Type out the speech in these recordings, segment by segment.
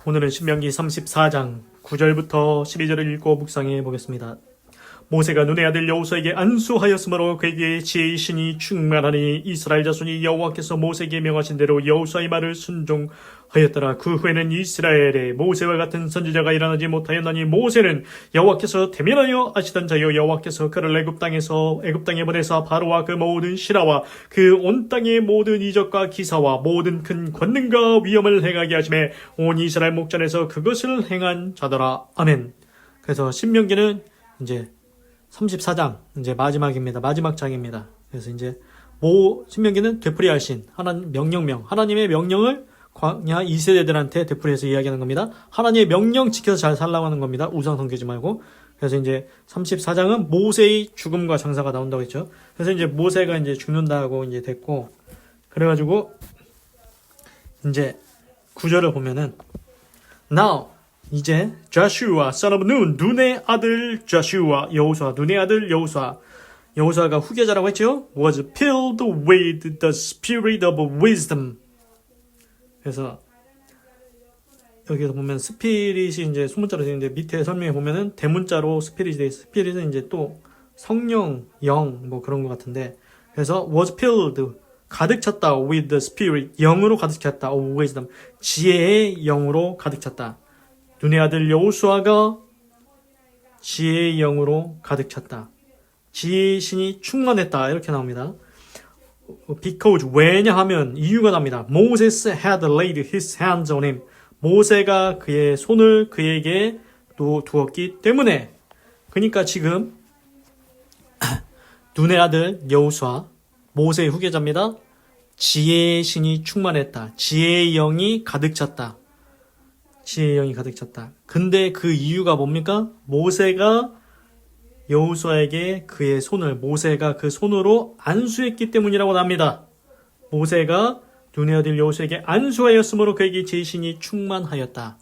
오늘은 신명기 34장 9절부터 12절을 읽고 묵상해 보겠습니다. 모세가 눈의 아들 여호수아에게 안수하였으므로 그에게 지혜의 신이 충만하니 이스라엘 자손이 여호와께서 모세에게 명하신 대로 여호수아의 말을 순종하였더라. 그 후에는 이스라엘에 모세와 같은 선지자가 일어나지 못하였나니 모세는 여호와께서 대면하여 아시던 자요 여호와께서 그를 애굽 땅에 보내사 바로와 그 모든 신하와 그 온 땅의 모든 이적과 기사와 모든 큰 권능과 위엄을 행하게 하심에 온 이스라엘 목전에서 그것을 행한 자더라. 아멘. 그래서 신명기는 이제 34장 이제 마지막입니다. 마지막 장입니다. 그래서 이제 신명기는 되풀이하신 하나님의 명령을 광야 2세대들한테 되풀이해서 이야기하는 겁니다. 하나님의 명령 지켜서 잘 살라고 하는 겁니다. 우상 섬기지 말고. 그래서 이제 34장은 모세의 죽음과 장사가 나온다고 했죠. 그래서 이제 모세가 이제 죽는다고 이제 됐고, 그래가지고 이제 9절을 보면은 Now 이제 Joshua son of Nun, 눈의 아들 Joshua, 여호수아, 눈의 아들 여호수아가 후계자라고 했죠. Was filled with the spirit of wisdom. 그래서 여기서 보면 스피릿이 이제 소문자로 되어 있는데 밑에 설명에 보면은 대문자로 스피릿이 되어 있어요. 스피릿은 이제 또 성령, 영 뭐 그런 것 같은데, 그래서 was filled 가득 찼다 with the spirit, 영으로 가득 찼다 of wisdom, 지혜의 영으로 가득 찼다. 눈의 아들 여호수아가 지혜의 영으로 가득 찼다. 지혜의 신이 충만했다. 이렇게 나옵니다. Because 왜냐하면 이유가 납니다. Moses had laid his hands on him. 모세가 그의 손을 그에게 또 두었기 때문에. 그러니까 지금 눈의 아들 여호수아, 모세의 후계자입니다. 지혜의 신이 충만했다. 지혜의 영이 가득 찼다. 지혜의 영이 가득 찼다. 근데 그 이유가 뭡니까? 모세가 여호수아에게 모세가 그 손으로 안수했기 때문이라고 합니다. 모세가 눈의 아들 여호수아에게 안수하였으므로 그에게 지혜의 신이 충만하였다.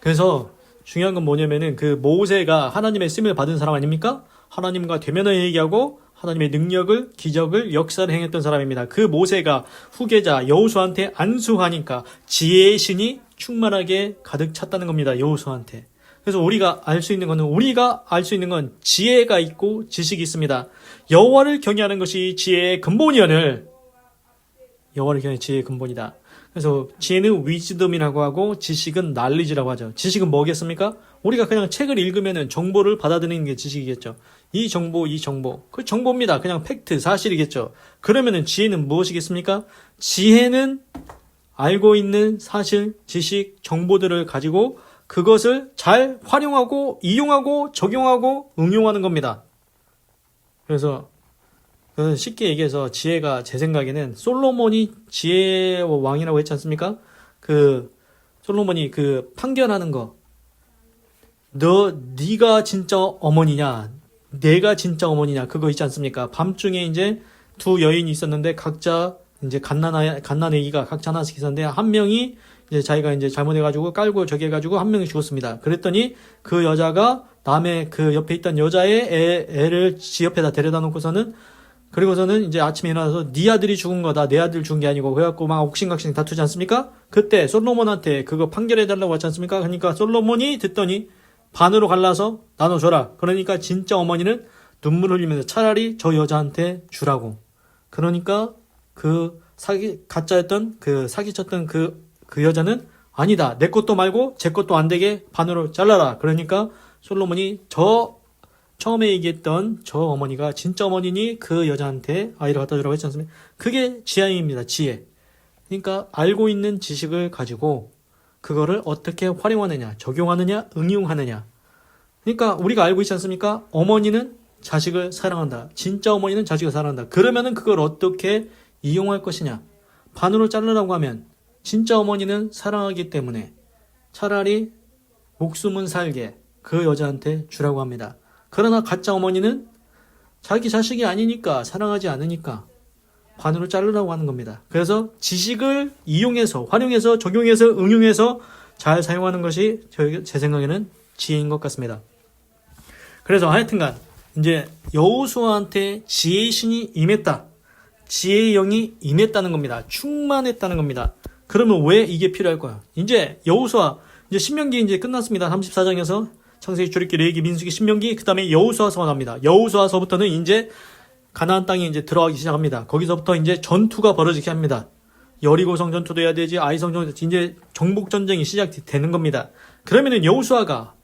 그래서 중요한 건 뭐냐면은 그 모세가 하나님의 쓰임을 받은 사람 아닙니까? 하나님과 대면하여 얘기하고 하나님의 능력을, 기적을, 역사를 행했던 사람입니다. 그 모세가 후계자 여호수아한테 안수하니까 지혜의 신이 충만하게 가득 찼다는 겁니다. 여호수아한테. 그래서 우리가 알 수 있는 건 지혜가 있고 지식이 있습니다. 여호와를 경외하는 것이 지혜의 근본이오늘. 여호와를 경외하는 지혜의 근본이다. 그래서 지혜는 위즈덤이라고 하고 지식은 knowledge라고 하죠. 지식은 뭐겠습니까? 우리가 그냥 책을 읽으면 정보를 받아들이는 게 지식이겠죠. 이 정보, 그 정보입니다. 그냥 팩트, 사실이겠죠. 그러면은 지혜는 무엇이겠습니까? 지혜는 알고 있는 사실, 지식, 정보들을 가지고 그것을 잘 활용하고, 이용하고, 적용하고, 응용하는 겁니다. 그래서 쉽게 얘기해서 지혜가 제 생각에는 솔로몬이 지혜의 왕이라고 했지 않습니까? 솔로몬이 판결하는 거. 네가 진짜 어머니냐, 내가 진짜 어머니냐, 그거 있지 않습니까? 밤중에 이제 두 여인이 있었는데 각자 이제 갓난아기가 각자 하나씩 있었는데 한 명이 이제 자기가 이제 잘못해가지고 깔고 저기 해가지고 한 명이 죽었습니다. 그랬더니 그 여자가 남의 그 옆에 있던 여자의 애를 지 옆에다 데려다 놓고서는, 그리고서는 이제 아침에 일어나서 네 아들이 죽은 거다, 내 아들 죽은 게 아니고, 그래갖고 막 옥신각신 다투지 않습니까? 그때 솔로몬한테 그거 판결해달라고 하지 않습니까? 그러니까 솔로몬이 듣더니 반으로 갈라서 나눠줘라. 그러니까 진짜 어머니는 눈물 흘리면서 차라리 저 여자한테 주라고. 그러니까 가짜였던 사기쳤던 그 여자는 아니다, 내 것도 말고 제 것도 안 되게 반으로 잘라라. 그러니까 솔로몬이 처음에 얘기했던 저 어머니가 진짜 어머니니 그 여자한테 아이를 갖다 주라고 했지 않습니까? 그게 지혜입니다. 지혜. 그러니까 알고 있는 지식을 가지고 그거를 어떻게 활용하느냐, 적용하느냐, 응용하느냐. 그러니까 우리가 알고 있지 않습니까? 어머니는 자식을 사랑한다. 진짜 어머니는 자식을 사랑한다. 그러면은 그걸 어떻게 이용할 것이냐. 반으로 자르라고 하면 진짜 어머니는 사랑하기 때문에 차라리 목숨은 살게 그 여자한테 주라고 합니다. 그러나 가짜 어머니는 자기 자식이 아니니까, 사랑하지 않으니까 반으로 자르라고 하는 겁니다. 그래서 지식을 이용해서, 활용해서, 적용해서, 응용해서 잘 사용하는 것이 제 생각에는 지혜인 것 같습니다. 그래서 하여튼간 이제 여호수아한테 지혜의 신이 임했다. 지혜의 영이 임했다는 겁니다. 충만했다는 겁니다. 그러면 왜 이게 필요할 거야? 이제 여호수아 이제 신명기 이제 끝났습니다. 34장에서 창세기, 출애굽기, 레위기, 민수기, 신명기, 그 다음에 여호수아서가 나옵니다. 여호수아서부터는 이제 가나안 땅에 이제 들어가기 시작합니다. 거기서부터 이제 전투가 벌어지게 합니다. 여리고성 전투도 해야 되지, 아이성 전투, 이제 정복 전쟁이 시작되는 겁니다. 그러면은 여호수아가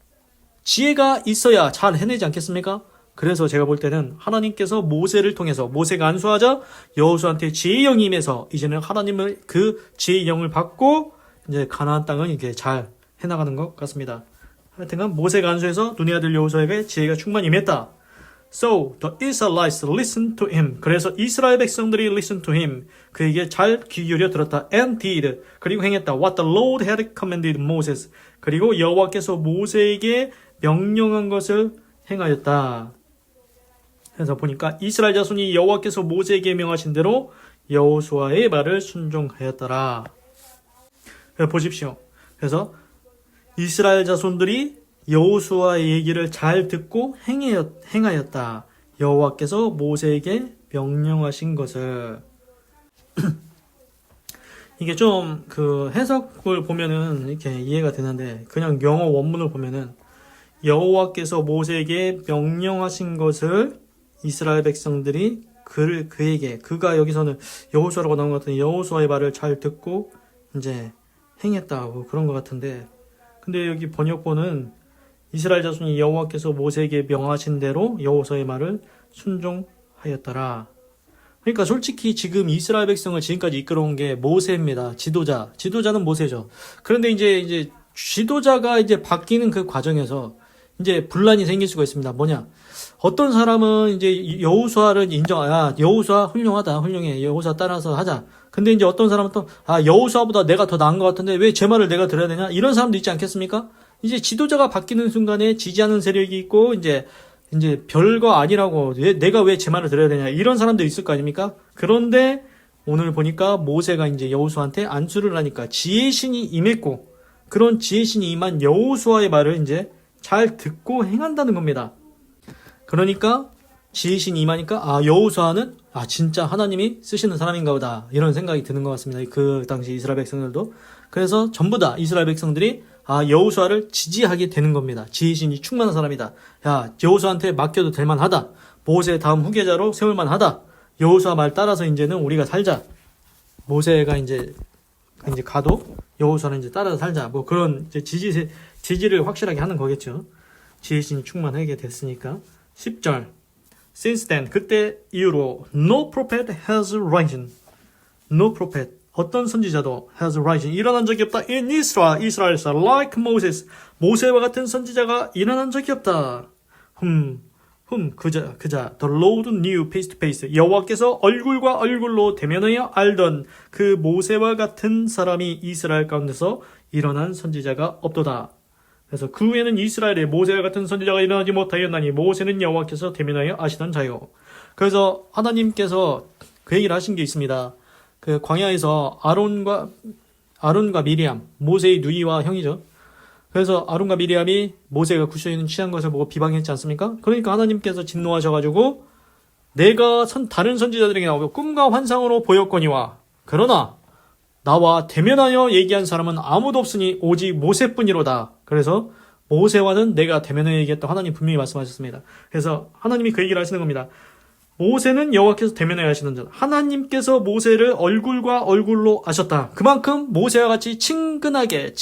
지혜가 있어야 잘 해내지 않겠습니까? 그래서 제가 볼 때는 하나님께서 모세를 통해서, 모세가 안수하자 여호수아한테 지혜의 영이 임해서 이제는 하나님을 그 지혜의 영을 받고 이제 가나안 땅을 이렇게 잘 해나가는 것 같습니다. 하여튼간 모세가 안수해서 눈의 아들 여호수아에게 지혜가 충만히 임했다. So the Israelites listened to him. 그래서 이스라엘 백성들이 listen to him. 그에게 잘 귀 기울여 들었다. And did. 그리고 행했다. What the Lord had commanded Moses. 그리고 여호와께서 모세에게 명령한 것을 행하였다. 그래서 보니까 이스라엘 자손이 여호와께서 모세에게 명하신 대로 여호수아의 말을 순종하였더라. 보십시오. 그래서 이스라엘 자손들이 여호수아의 얘기를 잘 듣고 행하였다. 여호와께서 모세에게 명령하신 것을. 이게 좀 그 해석을 보면은 이렇게 이해가 되는데, 그냥 영어 원문을 보면은 여호와께서 모세에게 명령하신 것을 이스라엘 백성들이 그에게, 그가 여기서는 여호수아라고 나온 것 같은데 여호수아의 말을 잘 듣고 이제 행했다고 그런 것 같은데, 근데 여기 번역본은 이스라엘 자손이 여호와께서 모세에게 명하신 대로 여호수아의 말을 순종하였더라. 그러니까 솔직히 지금 이스라엘 백성을 지금까지 이끌어온 게 모세입니다. 지도자는 모세죠. 그런데 이제 지도자가 이제 바뀌는 그 과정에서 이제 분란이 생길 수가 있습니다. 뭐냐? 어떤 사람은 이제 여호수아를 여호수아 훌륭해. 여호수아 따라서 하자. 근데 이제 어떤 사람은 또, 여호수아보다 내가 더 나은 것 같은데 왜 제 말을 내가 들어야 되냐? 이런 사람도 있지 않겠습니까? 이제 지도자가 바뀌는 순간에 지지하는 세력이 있고, 이제 별거 아니라고, 내가 왜 제 말을 들어야 되냐? 이런 사람도 있을 거 아닙니까? 그런데 오늘 보니까 모세가 이제 여호수아한테 안수를 하니까 지혜신이 임했고, 그런 지혜신이 임한 여호수아의 말을 이제 잘 듣고 행한다는 겁니다. 그러니까 지혜신이 임하니까 여호수아는 진짜 하나님이 쓰시는 사람인가 보다, 이런 생각이 드는 것 같습니다. 그 당시 이스라엘 백성들도. 그래서 전부 다 이스라엘 백성들이 여호수아를 지지하게 되는 겁니다. 지혜신이 충만한 사람이다. 여호수아한테 맡겨도 될 만하다. 모세의 다음 후계자로 세울 만하다. 여호수아 말 따라서 이제는 우리가 살자. 모세가 이제 가도 여호수아는 이제 따라서 살자. 뭐 그런 이제 지지를 확실하게 하는 거겠죠. 지혜신이 충만하게 됐으니까. 10절. Since then, 그때 이후로 no prophet has risen. No prophet, 어떤 선지자도 has risen, 일어난 적이 없다. In Israel, 이스라엘에서 like Moses, 모세와 같은 선지자가 일어난 적이 없다. 그자, the Lord knew face to face. 여호와께서 얼굴과 얼굴로 대면하여 알던 그 모세와 같은 사람이 이스라엘 가운데서 일어난 선지자가 없도다. 그래서 그 후에는 이스라엘에 모세와 같은 선지자가 일어나지 못하였나니 모세는 여호와께서 대면하여 아시던 자요. 그래서 하나님께서 그 얘기를 하신 게 있습니다. 그 광야에서 아론과 미리암, 모세의 누이와 형이죠. 그래서 아론과 미리암이 모세가 구셔있는 취한 것을 보고 비방했지 않습니까? 그러니까 하나님께서 진노하셔가지고 내가 다른 선지자들에게 나오고 꿈과 환상으로 보였거니와 그러나 나와 대면하여 얘기한 사람은 아무도 없으니 오직 모세뿐이로다. 그래서 모세와는 내가 대면하여 얘기했다. 하나님 분명히 말씀하셨습니다. 그래서 하나님이 그 얘기를 하시는 겁니다. 모세는 여호와께서 대면하여 하시는 자. 하나님께서 모세를 얼굴과 얼굴로 아셨다. 그만큼 모세와 같이 친하게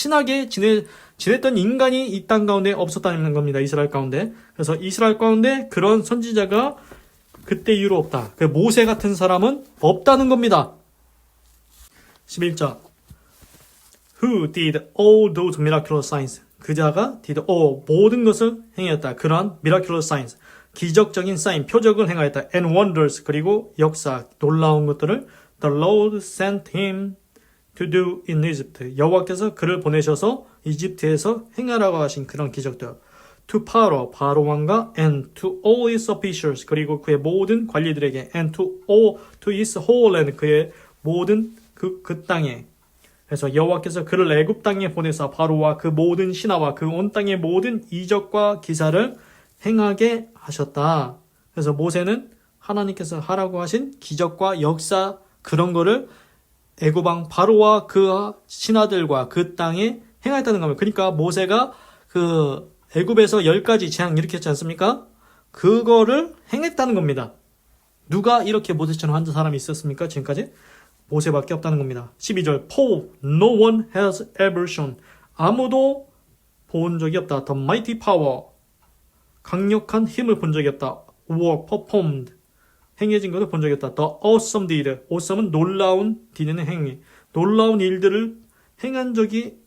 지냈던 인간이 이 땅 가운데 없었다는 겁니다. 이스라엘 가운데. 그래서 이스라엘 가운데 그런 선지자가 그때 이후로 없다. 그 모세 같은 사람은 없다는 겁니다. 11절. Who did all those miraculous signs? 그자가 did all, 모든 것을 행하였다. 그러한 miraculous signs, 기적적인 사인, 표적을 행하였다. And wonders, 그리고 역사, 놀라운 것들을 the Lord sent him to do in Egypt. 여호와께서 그를 보내셔서 이집트에서 행하라고 하신 그런 기적들. To Pharaoh, 바로 왕과 and to all his officials, 그리고 그의 모든 관리들에게 and to his whole land, 그의 모든 그 땅에. 그래서 여호와께서 그를 애굽 땅에 보내사 바로와 그 모든 신하와 그 온 땅의 모든 이적과 기사를 행하게 하셨다. 그래서 모세는 하나님께서 하라고 하신 기적과 역사, 그런 거를 애굽 왕 바로와 그 신하들과 그 땅에 행하였다는 겁니다. 그러니까 모세가 그 애굽에서 10가지 재앙 일으켰지 않습니까? 그거를 행했다는 겁니다. 누가 이렇게 모세처럼 한 사람이 있었습니까? 지금까지? 모세밖에 없다는 겁니다. 12절 Paul, no one has ever shown. 아무도 본 적이 없다. The mighty power. 강력한 힘을 본 적이 없다. Or performed. 행해진 것을 본 적이 없다. The awesome deed. awesome은 놀라운 deed는 행위. 놀라운 일들을 행한 적이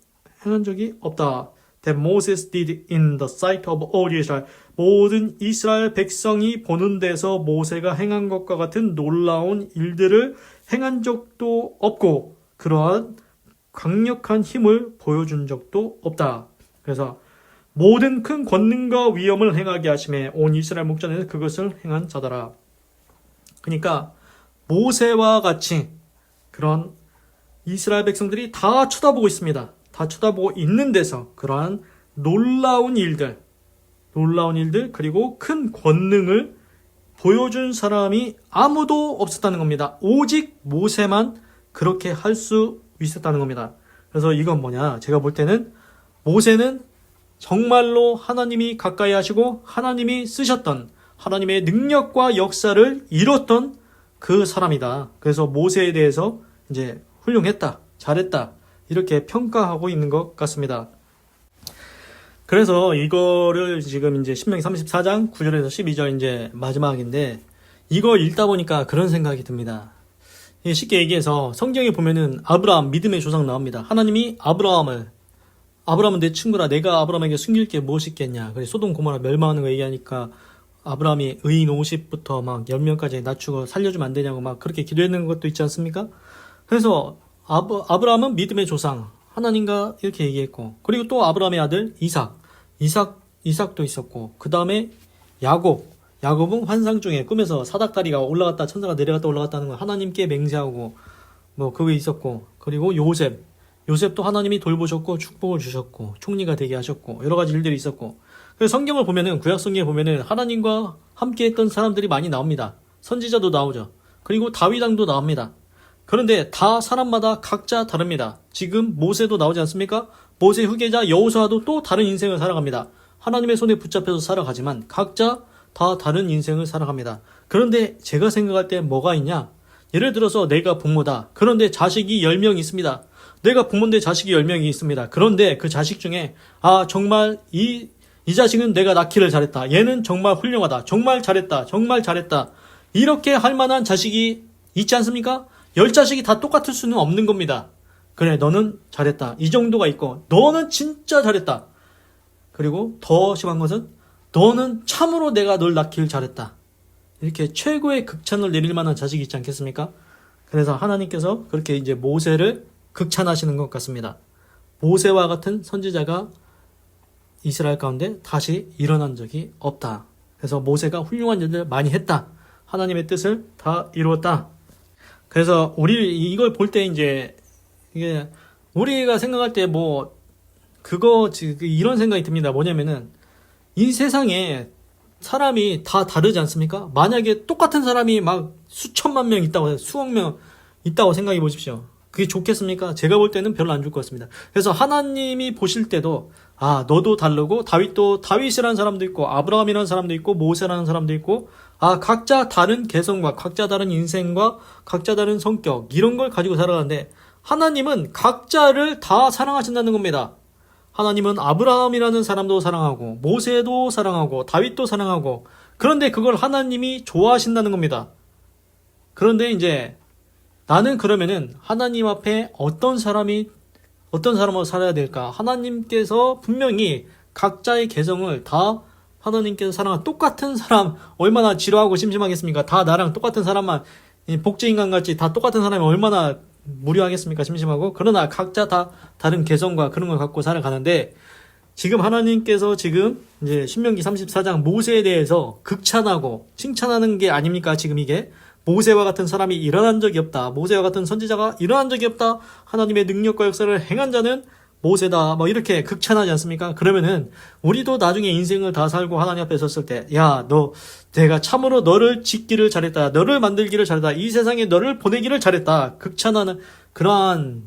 없다. That Moses did in the sight of all Israel. 모든 이스라엘 백성이 보는 데서 모세가 행한 것과 같은 놀라운 일들을 행한 적도 없고 그러한 강력한 힘을 보여준 적도 없다. 그래서 모든 큰 권능과 위엄을 행하게 하심에 온 이스라엘 목전에서 그것을 행한 자더라. 그러니까 모세와 같이 그런 이스라엘 백성들이 다 쳐다보고 있습니다. 다 쳐다보고 있는 데서 그러한 놀라운 일들 그리고 큰 권능을 보여준 사람이 아무도 없었다는 겁니다. 오직 모세만 그렇게 할 수 있었다는 겁니다. 그래서 이건 뭐냐? 제가 볼 때는 모세는 정말로 하나님이 가까이 하시고 하나님이 쓰셨던 하나님의 능력과 역사를 이뤘던 그 사람이다. 그래서 모세에 대해서 이제 훌륭했다, 잘했다 이렇게 평가하고 있는 것 같습니다. 그래서 이거를 지금 이제 신명기 34장 9절에서 12절 이제 마지막인데 이걸 읽다 보니까 그런 생각이 듭니다. 쉽게 얘기해서 성경에 보면은 아브라함 믿음의 조상 나옵니다. 하나님이 아브라함은 내 친구라 내가 아브라함에게 숨길 게 무엇이 있겠냐. 그래서 소돔 고모라 멸망하는 거 얘기하니까 아브라함이 의인 50부터 막 10명까지 낮추고 살려주면 안 되냐고 막 그렇게 기도했는 것도 있지 않습니까? 그래서 아브라함은 믿음의 조상 하나님과 이렇게 얘기했고 그리고 또 아브라함의 아들 이삭도 있었고 그 다음에 야곱은 환상 중에 꿈에서 사닥다리가 올라갔다 천사가 내려갔다 올라갔다는 걸 하나님께 맹세하고 뭐 그게 있었고 그리고 요셉도 하나님이 돌보셨고 축복을 주셨고 총리가 되게 하셨고 여러 가지 일들이 있었고 그래서 성경을 보면은 구약 성경에 보면은 하나님과 함께 했던 사람들이 많이 나옵니다. 선지자도 나오죠. 그리고 다윗 왕도 나옵니다. 그런데 다 사람마다 각자 다릅니다. 지금 모세도 나오지 않습니까? 모세 후계자 여호수아도 또 다른 인생을 살아갑니다. 하나님의 손에 붙잡혀서 살아가지만 각자 다 다른 인생을 살아갑니다. 그런데 제가 생각할 때 뭐가 있냐? 예를 들어서 내가 부모다. 그런데 자식이 10명 있습니다. 내가 부모인데 자식이 10명이 있습니다. 그런데 그 자식 중에 정말 이 자식은 내가 낳기를 잘했다. 얘는 정말 훌륭하다. 정말 잘했다. 이렇게 할 만한 자식이 있지 않습니까? 10자식이 다 똑같을 수는 없는 겁니다. 그래, 너는 잘했다. 이 정도가 있고, 너는 진짜 잘했다. 그리고 더 심한 것은, 너는 참으로 내가 널 낳기를 잘했다. 이렇게 최고의 극찬을 내릴 만한 자식이 있지 않겠습니까? 그래서 하나님께서 그렇게 이제 모세를 극찬하시는 것 같습니다. 모세와 같은 선지자가 이스라엘 가운데 다시 일어난 적이 없다. 그래서 모세가 훌륭한 일을 많이 했다. 하나님의 뜻을 다 이루었다. 그래서 우리 이걸 볼 때 이제 이게 우리가 생각할 때 이런 생각이 듭니다. 뭐냐면은 이 세상에 사람이 다 다르지 않습니까? 만약에 똑같은 사람이 막 수천만 명 있다고 해요. 수억 명 있다고 생각해 보십시오. 그게 좋겠습니까? 제가 볼 때는 별로 안 좋을 것 같습니다. 그래서 하나님이 보실 때도 너도 다르고 다윗이라는 사람도 있고 아브라함이라는 사람도 있고 모세라는 사람도 있고 각자 다른 개성과 각자 다른 인생과 각자 다른 성격 이런 걸 가지고 살아가는데 하나님은 각자를 다 사랑하신다는 겁니다. 하나님은 아브라함이라는 사람도 사랑하고 모세도 사랑하고 다윗도 사랑하고 그런데 그걸 하나님이 좋아하신다는 겁니다. 그런데 이제 나는 그러면은 하나님 앞에 어떤 사람으로 살아야 될까? 하나님께서 분명히 각자의 개성을 다 하나님께서 사랑한 똑같은 사람 얼마나 지루하고 심심하겠습니까? 다 나랑 똑같은 사람만 복제인간같이 다 똑같은 사람이 얼마나 무료하겠습니까? 심심하고. 그러나 각자 다 다른 개성과 그런 걸 갖고 살아가는데 지금 하나님께서 지금 이제 신명기 34장 모세에 대해서 극찬하고 칭찬하는 게 아닙니까? 지금 이게 모세와 같은 사람이 일어난 적이 없다. 모세와 같은 선지자가 일어난 적이 없다. 하나님의 능력과 역사를 행한 자는 모세다. 이렇게 극찬하지 않습니까? 그러면은 우리도 나중에 인생을 다 살고 하나님 앞에 섰을 때 내가 참으로 너를 짓기를 잘했다. 너를 만들기를 잘했다. 이 세상에 너를 보내기를 잘했다. 극찬하는 그러한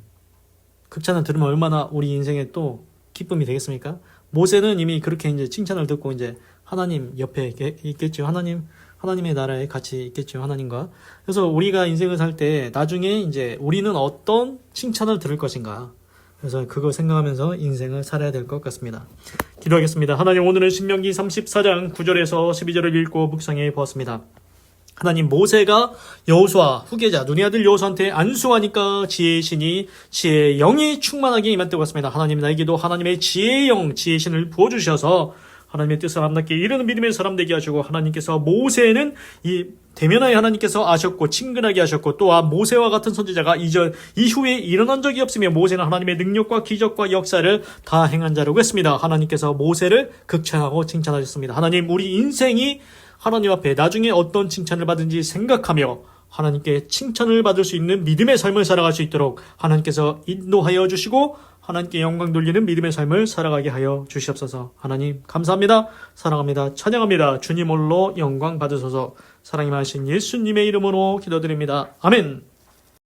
극찬을 들으면 얼마나 우리 인생에 또 기쁨이 되겠습니까? 모세는 이미 그렇게 이제 칭찬을 듣고 이제 하나님 옆에 있겠죠. 하나님의 나라에 같이 있겠죠. 하나님과. 그래서 우리가 인생을 살 때 나중에 이제 우리는 어떤 칭찬을 들을 것인가. 그래서 그거 생각하면서 인생을 살아야 될 것 같습니다. 기도하겠습니다. 하나님, 오늘은 신명기 34장 9절에서 12절을 읽고 묵상해 보았습니다. 하나님, 모세가 여호수아 후계자 눈의 아들 여호수아한테 안수하니까 지혜의 신이 지혜의 영이 충만하게 임했다고 했습니다. 하나님, 나에게도 하나님의 지혜의 영, 지혜의 신을 부어주셔서 하나님의 뜻을 아름답게 이루는 믿음의 사람 되게 하시고, 하나님께서 모세는 이 대면하에 하나님께서 아셨고 친근하게 하셨고, 또한 모세와 같은 선지자가 이후에 일어난 적이 없으며 모세는 하나님의 능력과 기적과 역사를 다 행한 자라고 했습니다. 하나님께서 모세를 극찬하고 칭찬하셨습니다. 하나님, 우리 인생이 하나님 앞에 나중에 어떤 칭찬을 받은지 생각하며 하나님께 칭찬을 받을 수 있는 믿음의 삶을 살아갈 수 있도록 하나님께서 인도하여 주시고, 하나님께 영광 돌리는 믿음의 삶을 살아가게 하여 주시옵소서. 하나님 감사합니다. 사랑합니다. 찬양합니다. 주님 홀로 영광 받으소서. 사랑이 많으신 예수님의 이름으로 기도드립니다. 아멘.